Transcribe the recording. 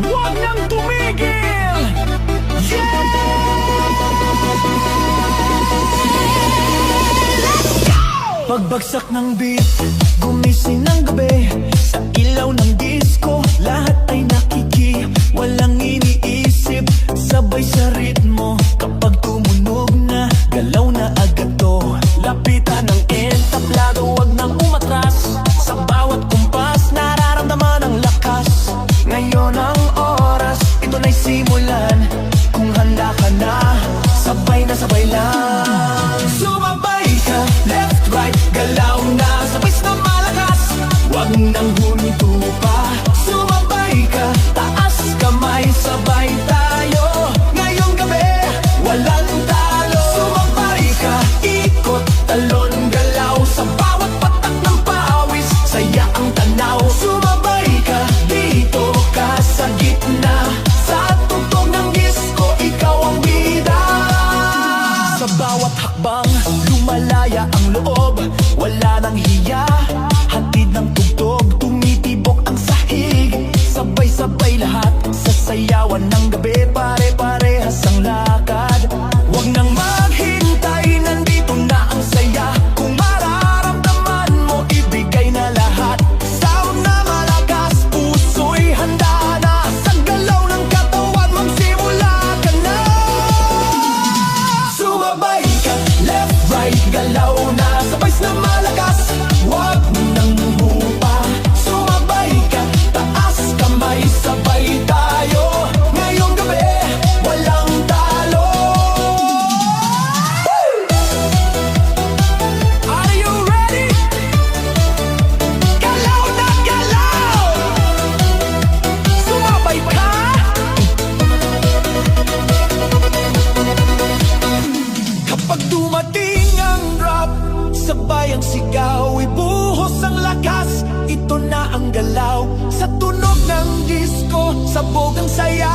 Huwag nang tumigil! Yeah! Let's go! Pagbagsak ng beat, gumising ng gabi. Sa ilaw ng disco, lahat ay nakiki. Walang iniisip, sabay sa ritmo. Kapag tumunog na, galaw na agad to. Lapitan ng entablado, wag nang umatras. Sa bawat kumpas, nararamdaman ang lakas. Ngayon ang oras, ito na'y simulan. Kung handa ka na, sabay lang. Sumabay ka, left, right, galaw na. Sabay na malakas, wag nang huminto pa. Sumabay ka, taas kamay, sabay tayo. Ngayong gabi, walang talo. Sumabay ka, ikot, talon, galaw. Sa bawat patak ng pawis, saya ang tanaw. Sumabay ka, dito ka sa gitna. Sa tugtog ng disco, ikaw ang bida. Sa bawat hakbang, lumalaya ang loob. Wala nang hiya, hatid ng tugtog. Tumitibok ang sahig, sabay-sabay lahat. Sa sayawan ng gabi, pare-parehas ang lakad. Huwag nang maghintay, nandito na ang saya. Kung mararamdaman mo, ibigay na lahat. Sound na malakas, puso'y handa na. Sa galaw ng katawan, magsimula ka na. Sumabay ka, left, right, galaw na. Sabay na malakas, wag nang hupa. Sumabay ka, taas kamay, sabay tayo. Ngayong gabi, walang talo. Are you ready? Galaw na galaw! Sumabay ka! Kapag dumating ang drop, sabay ang sigaw, ibuhos ang lakas. Ito na ang galaw, sa tunog ng disco, sabog ang saya.